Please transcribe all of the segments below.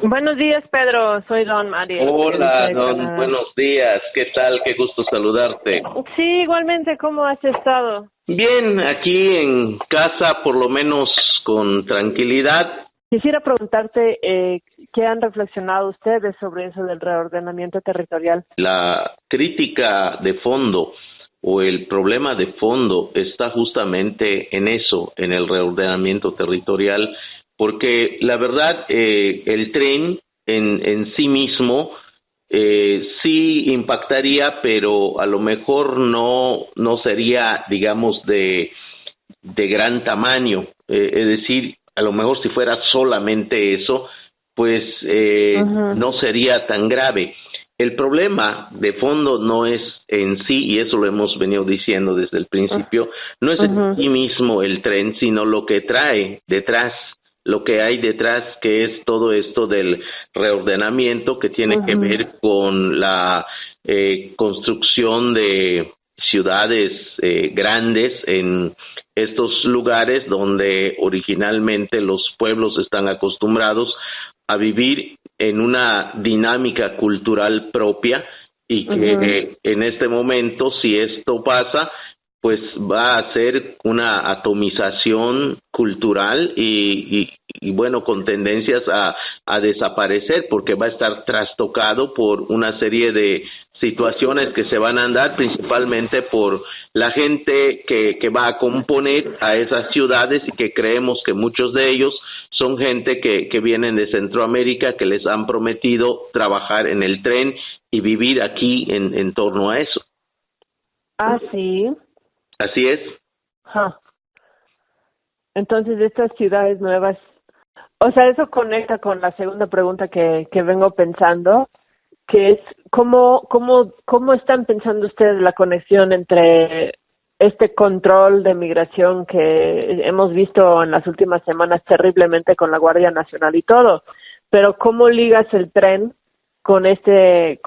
Buenos días, Pedro. Soy Don Mario. Hola, Don. Buenos días. ¿Qué tal? Qué gusto saludarte. Sí, igualmente. ¿Cómo has estado? Bien, aquí en casa, por lo menos con tranquilidad. Quisiera preguntarte qué han reflexionado ustedes sobre eso del reordenamiento territorial. La crítica de fondo o el problema de fondo está justamente en eso, en el reordenamiento territorial, porque la verdad el tren en sí mismo sí impactaría, pero a lo mejor no sería, digamos, de gran tamaño, es decir, a lo mejor si fuera solamente eso, pues no sería tan grave. El problema de fondo no es en sí, y eso lo hemos venido diciendo desde el principio, no es en sí mismo el tren, sino lo que trae detrás, lo que hay detrás, que es todo esto del reordenamiento que tiene que ver con la construcción de ciudades grandes en estos lugares donde originalmente los pueblos están acostumbrados a vivir en una dinámica cultural propia y que en este momento, si esto pasa, pues va a ser una atomización cultural y bueno, con tendencias a desaparecer, porque va a estar trastocado por una serie de situaciones que se van a dar principalmente por la gente que va a componer a esas ciudades, y que creemos que muchos de ellos son gente que vienen de Centroamérica, que les han prometido trabajar en el tren y vivir aquí en torno a eso. Ah, sí. Así es. Entonces, estas ciudades nuevas, o sea, eso conecta con la segunda pregunta que vengo pensando, que es ¿cómo están pensando ustedes la conexión entre este control de migración que hemos visto en las últimas semanas terriblemente con la Guardia Nacional y todo, pero cómo ligas el tren con este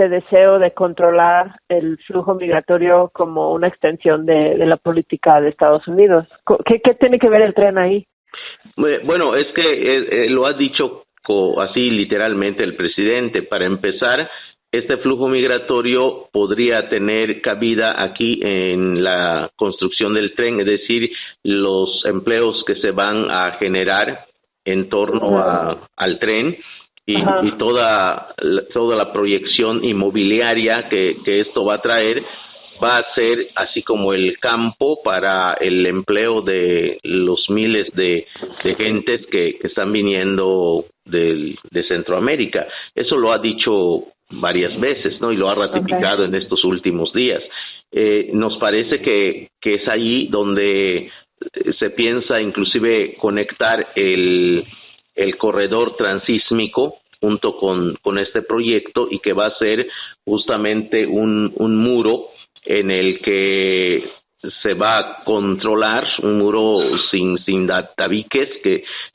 deseo de controlar el flujo migratorio como una extensión de la política de Estados Unidos? ¿Qué tiene que ver el tren ahí? Bueno, es que lo ha dicho así literalmente el presidente. Para empezar, este flujo migratorio podría tener cabida aquí en la construcción del tren, es decir, los empleos que se van a generar en torno al tren y toda la proyección inmobiliaria que esto va a traer, va a ser así como el campo para el empleo de los miles de gentes que están viniendo de Centroamérica. Eso lo ha dicho varias veces, ¿no? Y lo ha ratificado en estos últimos días. Nos parece que es allí donde se piensa inclusive conectar el corredor transísmico junto con este proyecto, y que va a ser justamente un muro en el que se va a controlar, un muro sin tabiques,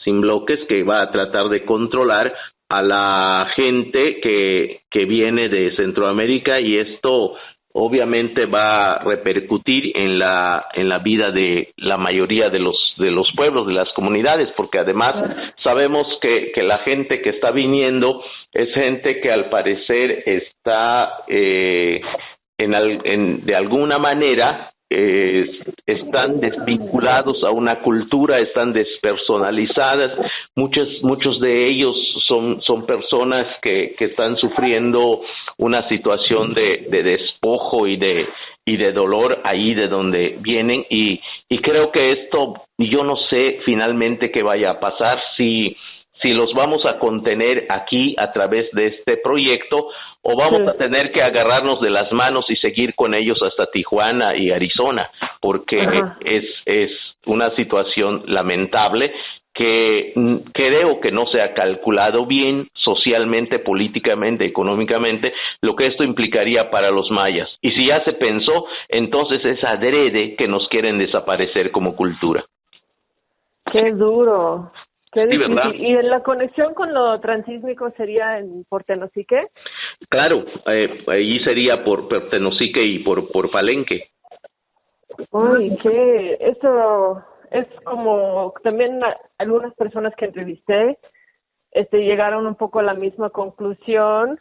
sin bloques, que va a tratar de controlar a la gente que viene de Centroamérica, y esto obviamente va a repercutir en la vida de la mayoría de los pueblos, de las comunidades, porque además sabemos que la gente que está viniendo es gente que al parecer está de alguna manera están desvinculados a una cultura, están despersonalizadas. Muchos de ellos son personas que están sufriendo una situación de despojo y de dolor ahí de donde vienen, y creo que esto, yo no sé finalmente qué vaya a pasar, si los vamos a contener aquí a través de este proyecto, o vamos a tener que agarrarnos de las manos y seguir con ellos hasta Tijuana y Arizona, porque es una situación lamentable que creo que no se ha calculado bien socialmente, políticamente, económicamente, lo que esto implicaría para los mayas. Y si ya se pensó, entonces es adrede que nos quieren desaparecer como cultura. ¡Qué duro! Qué difícil. ¿Verdad? ¿Y la conexión con lo transísmico sería por Tenosique? Claro, allí sería por Tenosique y por Palenque. Uy, que eso es como también algunas personas que entrevisté llegaron un poco a la misma conclusión,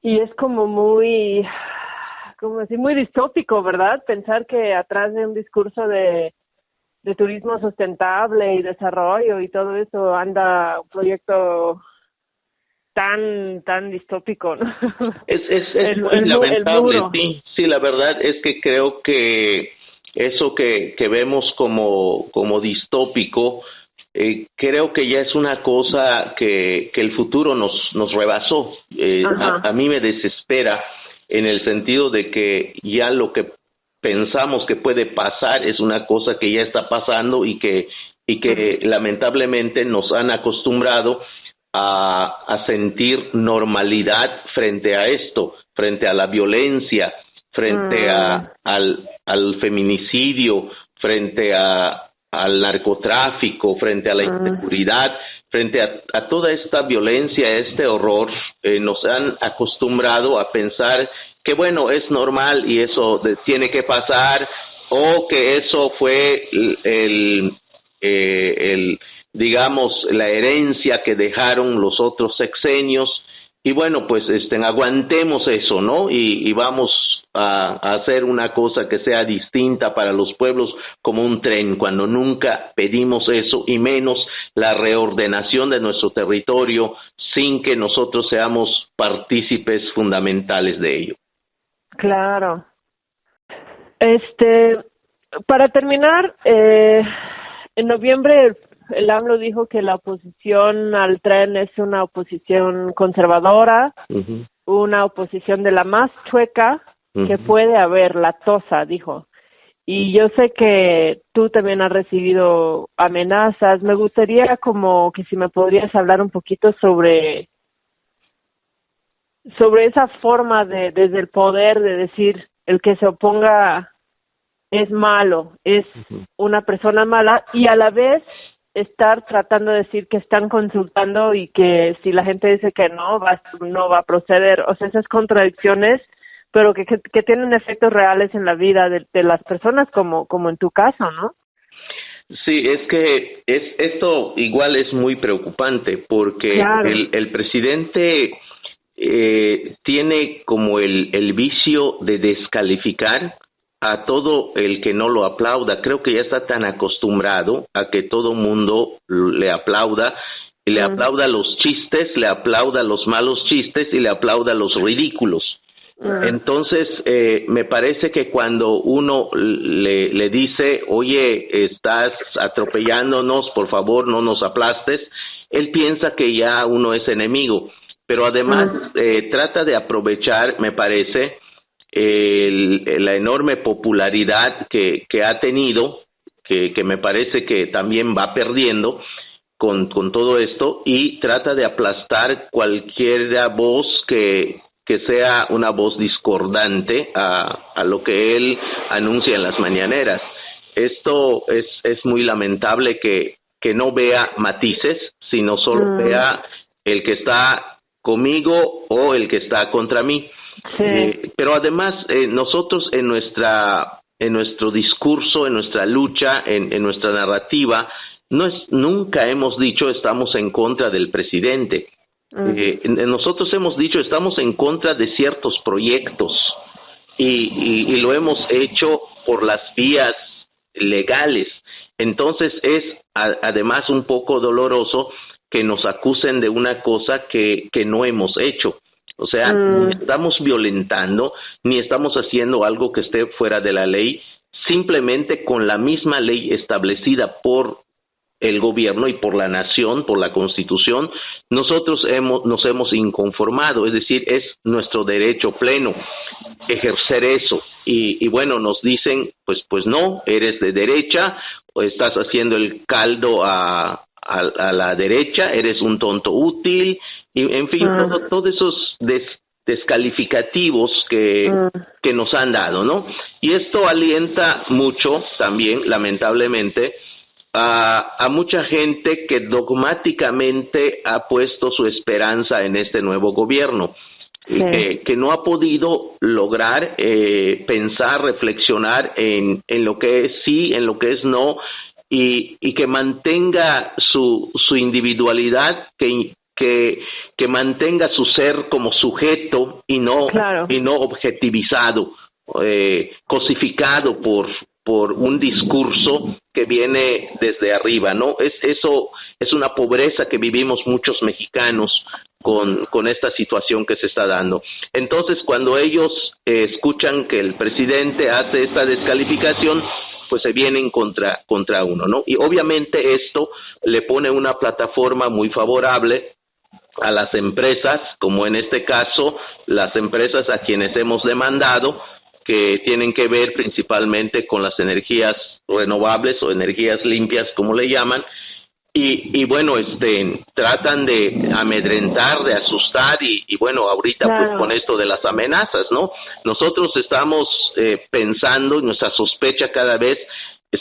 y es como muy distópico, ¿verdad? Pensar que atrás de un discurso de turismo sustentable y desarrollo y todo eso anda un proyecto tan distópico, ¿no? Es muy lamentable, sí, la verdad es que creo que eso que vemos como distópico, creo que ya es una cosa que el futuro nos rebasó. A mí me desespera en el sentido de que ya lo que pensamos que puede pasar es una cosa que ya está pasando y que lamentablemente nos han acostumbrado a sentir normalidad frente a esto, frente a la violencia, frente al feminicidio, frente al narcotráfico, frente a la inseguridad, frente a toda esta violencia, este horror. Nos han acostumbrado a pensar que bueno, es normal y eso tiene que pasar, o que eso fue digamos, la herencia que dejaron los otros sexenios, y bueno, pues aguantemos eso, ¿no? Y vamos a hacer una cosa que sea distinta para los pueblos, como un tren, cuando nunca pedimos eso, y menos la reordenación de nuestro territorio sin que nosotros seamos partícipes fundamentales de ello. Claro. Para terminar, en noviembre el AMLO dijo que la oposición al tren es una oposición conservadora, una oposición de la más chueca que puede haber, latosa, dijo. Y yo sé que tú también has recibido amenazas. Me gustaría como que si me podrías hablar un poquito sobre esa forma desde el poder de decir el que se oponga es malo, es una persona mala, y a la vez estar tratando de decir que están consultando y que si la gente dice que no va a proceder. O sea, esas contradicciones, pero que tienen efectos reales en la vida de las personas, como en tu caso, ¿no? Sí, es que esto igual es muy preocupante, porque claro, el presidente tiene como el vicio de descalificar a todo el que no lo aplauda. Creo que ya está tan acostumbrado a que todo mundo le aplauda, y le aplauda los chistes, le aplauda los malos chistes y le aplauda los ridículos. Entonces, me parece que cuando uno le dice, oye, estás atropellándonos, por favor no nos aplastes, él piensa que ya uno es enemigo, pero además trata de aprovechar, me parece, la enorme popularidad que ha tenido, que me parece que también va perdiendo con todo esto, y trata de aplastar cualquier voz que sea una voz discordante a lo que él anuncia en las mañaneras. Esto es muy lamentable, que no vea matices, sino solo vea el que está conmigo o el que está contra mí. Sí. Pero además nosotros en nuestro discurso, en nuestra lucha, en nuestra narrativa, nunca hemos dicho estamos en contra del presidente. Nosotros hemos dicho estamos en contra de ciertos proyectos, y lo hemos hecho por las vías legales. Entonces es además un poco doloroso que nos acusen de una cosa que no hemos hecho. O sea, ni estamos violentando, ni estamos haciendo algo que esté fuera de la ley. Simplemente con la misma ley establecida por el gobierno y por la nación, por la Constitución, nosotros nos hemos inconformado. Es decir, es nuestro derecho pleno ejercer eso. Y bueno, nos dicen, pues no, eres de derecha, o estás haciendo el caldo a la derecha, eres un tonto útil, y en fin, todos esos descalificativos que nos han dado, ¿no? Y esto alienta mucho también, lamentablemente, a mucha gente que dogmáticamente ha puesto su esperanza en este nuevo gobierno, que no ha podido lograr pensar, reflexionar en lo que es sí, en lo que es no, y que mantenga su individualidad, que mantenga su ser como sujeto y no objetivizado, cosificado por un discurso que viene desde arriba, ¿no? Eso es una pobreza que vivimos muchos mexicanos con esta situación que se está dando. Entonces, cuando ellos escuchan que el presidente hace esta descalificación, pues se vienen contra uno, ¿no? Y obviamente esto le pone una plataforma muy favorable a las empresas, como en este caso las empresas a quienes hemos demandado, que tienen que ver principalmente con las energías renovables o energías limpias, como le llaman, y bueno, tratan de amedrentar, de asustar, y bueno, ahorita pues con esto de las amenazas, ¿no? Nosotros estamos pensando, y nuestra sospecha cada vez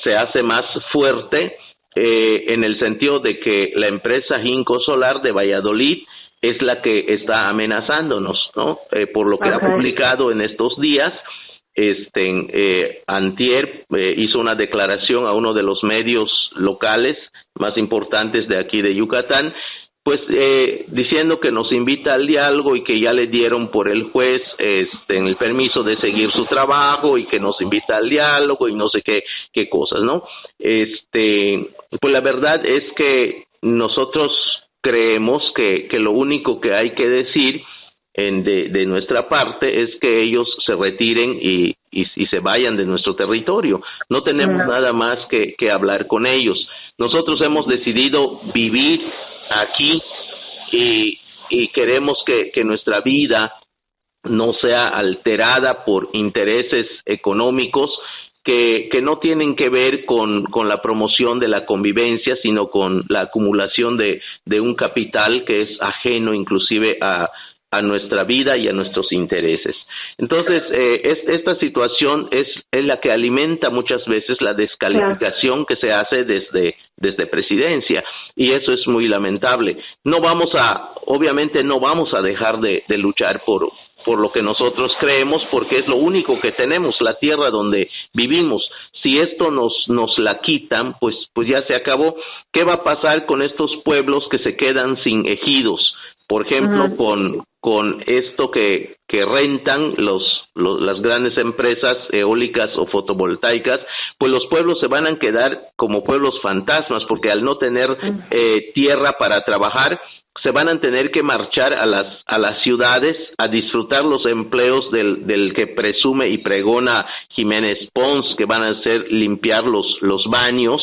se hace más fuerte, en el sentido de que la empresa Jinko Solar de Valladolid es la que está amenazándonos, ¿no? Por lo que ha publicado en estos días. Antier hizo una declaración a uno de los medios locales más importantes de aquí de Yucatán, pues diciendo que nos invita al diálogo y que ya le dieron por el juez el permiso de seguir su trabajo y que nos invita al diálogo y no sé qué cosas, ¿no? Pues la verdad es que nosotros creemos que lo único que hay que decir de nuestra parte es que ellos se retiren y se vayan de nuestro territorio. No tenemos nada más que hablar con ellos. Nosotros hemos decidido vivir aquí y queremos que nuestra vida no sea alterada por intereses económicos que no tienen que ver con la promoción de la convivencia, sino con la acumulación de un capital que es ajeno inclusive a nuestra vida y a nuestros intereses. Entonces, esta situación es la que alimenta muchas veces la descalificación que se hace desde presidencia, y eso es muy lamentable. Obviamente no vamos a dejar de luchar por lo que nosotros creemos, porque es lo único que tenemos, la tierra donde vivimos. Si esto nos la quitan, pues ya se acabó. ¿Qué va a pasar con estos pueblos que se quedan sin ejidos? Por ejemplo, con esto que rentan las grandes empresas eólicas o fotovoltaicas, pues los pueblos se van a quedar como pueblos fantasmas, porque al no tener tierra para trabajar, se van a tener que marchar a las ciudades a disfrutar los empleos del que presume y pregona Jiménez Pons, que van a hacer limpiar los baños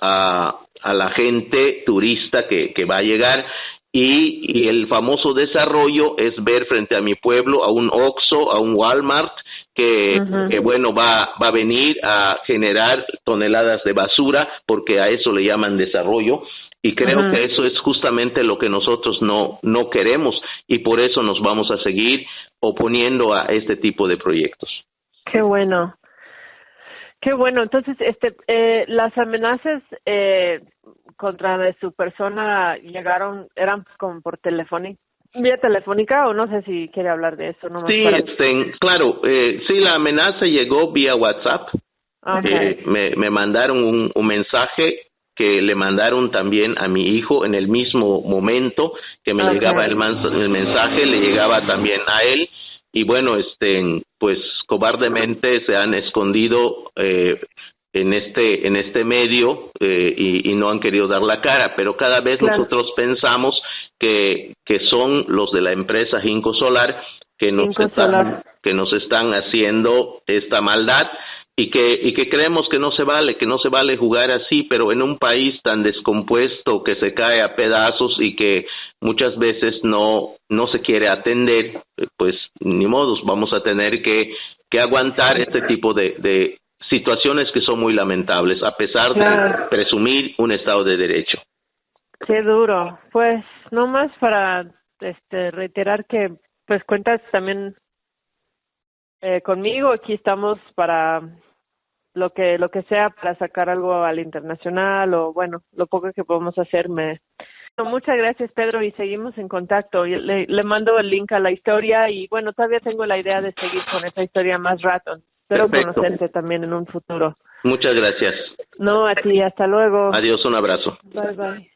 a la gente turista que va a llegar. Y el famoso desarrollo es ver frente a mi pueblo a un Oxxo, a un Walmart, que bueno, va a venir a generar toneladas de basura, porque a eso le llaman desarrollo, y creo que eso es justamente lo que nosotros no queremos, y por eso nos vamos a seguir oponiendo a este tipo de proyectos. Qué bueno. Qué bueno. Entonces, las amenazas contra su persona eran como por vía telefónica, o no sé si quiere hablar de eso. Sí, claro, sí, la amenaza llegó vía WhatsApp. Me mandaron un mensaje que le mandaron también a mi hijo en el mismo momento que me llegaba el mensaje, le llegaba también a él. Y bueno, pues cobardemente se han escondido en este medio y no han querido dar la cara, pero cada vez nosotros pensamos que son los de la empresa Jinko Solar que nos están haciendo esta maldad, y que creemos que no se vale jugar así, pero en un país tan descompuesto que se cae a pedazos y que muchas veces no se quiere atender, pues ni modos, vamos a tener que aguantar este tipo de situaciones que son muy lamentables, a pesar de presumir un Estado de Derecho. Qué duro. Pues no más para reiterar que pues cuentas también conmigo. Aquí estamos para lo que sea, para sacar algo al internacional, o bueno, lo poco que podemos hacer. Muchas gracias, Pedro, y seguimos en contacto. Le mando el link a la historia, y bueno, todavía tengo la idea de seguir con esa historia más rato. Espero conocerte también en un futuro. Muchas gracias. No, a ti, hasta luego. Adiós, un abrazo. Bye, bye.